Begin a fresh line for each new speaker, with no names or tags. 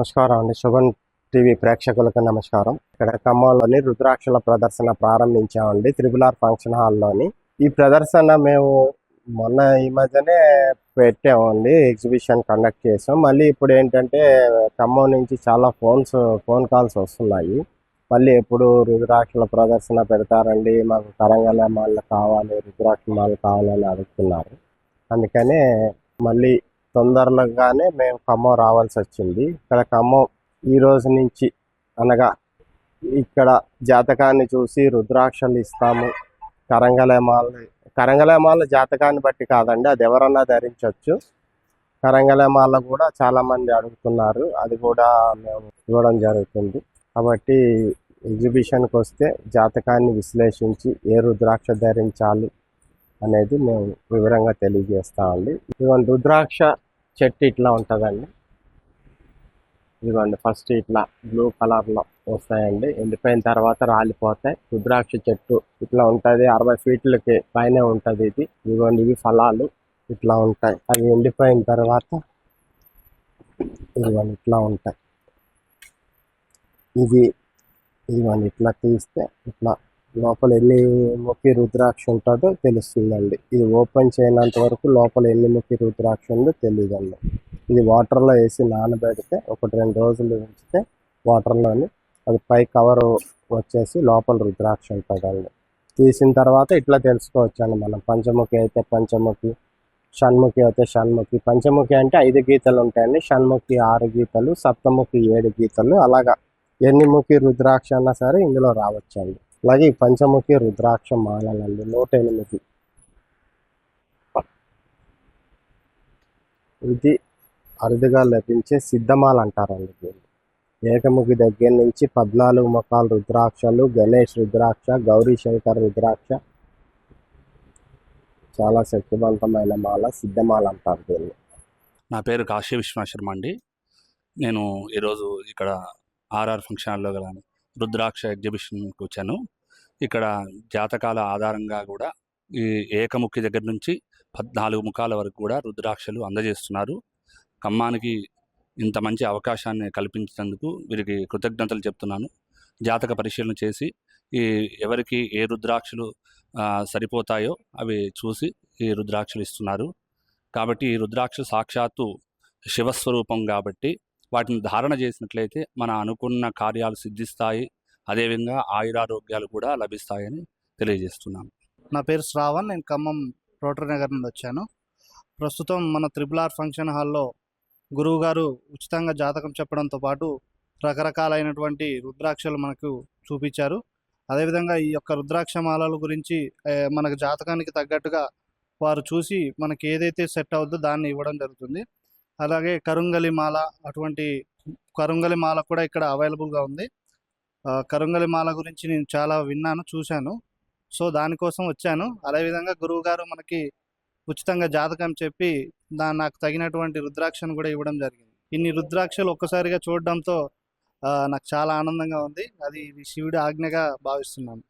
నమస్కారం అండి. శుభం టీవీ ప్రేక్షకులకు నమస్కారం. ఇక్కడ ఖమ్మంలోని రుద్రాక్షల ప్రదర్శన ప్రారంభించామండి త్రిపుల్ ఫంక్షన్ హాల్లోని. ఈ ప్రదర్శన మేము మొన్న ఈ మధ్యనే పెట్టామండి, ఎగ్జిబిషన్ కండక్ట్ చేసాం. మళ్ళీ ఇప్పుడు ఏంటంటే ఖమ్మం నుంచి చాలా ఫోన్ కాల్స్ వస్తున్నాయి. మళ్ళీ ఎప్పుడు రుద్రాక్షల ప్రదర్శన పెడతారండి, మాకు కరంగల మాల కావాలి, రుద్రాక్ష మాల కావాలని అడుగుతున్నారు. అందుకనే మళ్ళీ తొందరగానే మేము ఖమ్మం రావాల్సి వచ్చింది. ఇక్కడ ఖమ్మం ఈ రోజు నుంచి అనగా ఇక్కడ జాతకాన్ని చూసి రుద్రాక్షలు ఇస్తాము. కరంగలమాల జాతకాన్ని బట్టి కాదండి, అది ఎవరన్నా ధరించవచ్చు. కరంగలమాల కూడా చాలామంది అడుగుతున్నారు, అది కూడా మేము ఇవ్వడం జరుగుతుంది. కాబట్టి ఎగ్జిబిషన్కి వస్తే జాతకాన్ని విశ్లేషించి ఏ రుద్రాక్ష ధరించాలి అనేది మేము వివరంగా తెలియజేస్తామండి. ఇదిగోండి రుద్రాక్ష చెట్టు ఇట్లా ఉంటుందండి. ఇదిగోండి ఫస్ట్ ఇట్లా బ్లూ కలర్లో వస్తాయండి, ఎండిపోయిన తర్వాత రాలిపోతాయి. రుద్రాక్ష చెట్టు ఇట్లా ఉంటుంది, 60 ఫీట్లకి పైనే ఉంటుంది ఇది. ఇదిగోండి ఇవి ఫలాలు ఇట్లా ఉంటాయి. అవి ఎండిపోయిన తర్వాత ఇదిగోండి ఇట్లా ఉంటాయి. ఇదిగోండి ఇట్లా తీస్తే ఇట్లా లోపల ఎన్ని ముఖి రుద్రాక్ష ఉంటుందో తెలుస్తుందండి. ఇది ఓపెన్ చేయనంత వరకు లోపల ఎన్ని ముఖి రుద్రాక్ష ఉందో తెలియదండి. ఇది వాటర్లో వేసి నానబెడితే 1-2 రోజులు ఉంచితే వాటర్లోని అది పై కవర్ వచ్చేసి లోపల రుద్రాక్ష ఉంటుందండి. తీసిన తర్వాత ఇట్లా తెలుసుకోవచ్చండి మనం. పంచముఖి అయితే పంచముఖి, షణ్ముఖి అయితే షణ్ముఖి. పంచముఖి అంటే 5 గీతలు ఉంటాయండి, షణ్ముఖి 6 గీతలు, సప్తముఖి 7 గీతలు. అలాగా ఎన్ని ముఖి రుద్రాక్ష అన్నా సరే ఇందులో రావచ్చండి. అలాగే ఈ పంచముఖి రుద్రాక్ష మాలలండి 108. ఇది అరుదుగా లభించే సిద్ధమాల అంటారండి దీన్ని. ఏకముఖి దగ్గర నుంచి 14 ముఖాల రుద్రాక్షలు, గణేష్ రుద్రాక్ష, గౌరీ శంకర్ రుద్రాక్ష, చాలా శక్తివంతమైన మాల, సిద్ధమాల అంటారు దీన్ని.
నా పేరు కాశీ విశ్వేశ్వరం అండి. నేను ఈరోజు ఇక్కడ ఆర్ఆర్ ఫంక్షన్ హాల్లో గల రుద్రాక్ష ఎగ్జిబిషన్కి వచ్చాను. ఇక్కడ జాతకాల ఆధారంగా కూడా ఈ ఏకముఖి దగ్గర నుంచి 14 ముఖాల వరకు కూడా రుద్రాక్షలు అందజేస్తున్నారు. ఖమ్మానికి ఇంత మంచి అవకాశాన్ని కల్పించినందుకు వీరికి కృతజ్ఞతలు చెప్తున్నాను. జాతక పరిశీలన చేసి ఎవరికి ఏ రుద్రాక్షలు సరిపోతాయో అవి చూసి ఈ రుద్రాక్షలు ఇస్తున్నారు. కాబట్టి ఈ రుద్రాక్ష సాక్షాత్తు శివస్వరూపం కాబట్టి వాటిని ధారణ చేసినట్లయితే మన అనుకున్న కార్యాలు సిద్ధిస్తాయి, అదేవిధంగా ఆయురారోగ్యాలు కూడా లభిస్తాయని తెలియజేస్తున్నాను.
నా పేరు శ్రావణ్, నేను ఖమ్మం రోటరీ నగర్ నుండి వచ్చాను. ప్రస్తుతం మన త్రిపుల్ ఫంక్షన్ హాల్లో గురువు గారు ఉచితంగా జాతకం చెప్పడంతో పాటు రకరకాలైనటువంటి రుద్రాక్షలు మనకు చూపించారు. అదేవిధంగా ఈ యొక్క రుద్రాక్ష మాలల గురించి మనకు జాతకానికి తగ్గట్టుగా వారు చూసి మనకి ఏదైతే సెట్ అవుతుందో దాన్ని ఇవ్వడం జరుగుతుంది. అలాగే కరుంగలి మాల, అటువంటి కరుంగలి మాల కూడా ఇక్కడ అవైలబుల్గా ఉంది. కరుంగలి మాల గురించి నేను చాలా విన్నాను, చూశాను. సో దానికోసం వచ్చాను. అదేవిధంగా గురువు గారు మనకి ఉచితంగా జాతకం చెప్పి నాకు తగినటువంటి రుద్రాక్షను కూడా ఇవ్వడం జరిగింది. ఇన్ని రుద్రాక్షలు ఒక్కసారిగా చూడడంతో నాకు చాలా ఆనందంగా ఉంది. అది శివుడి ఆజ్ఞగా భావిస్తున్నాను.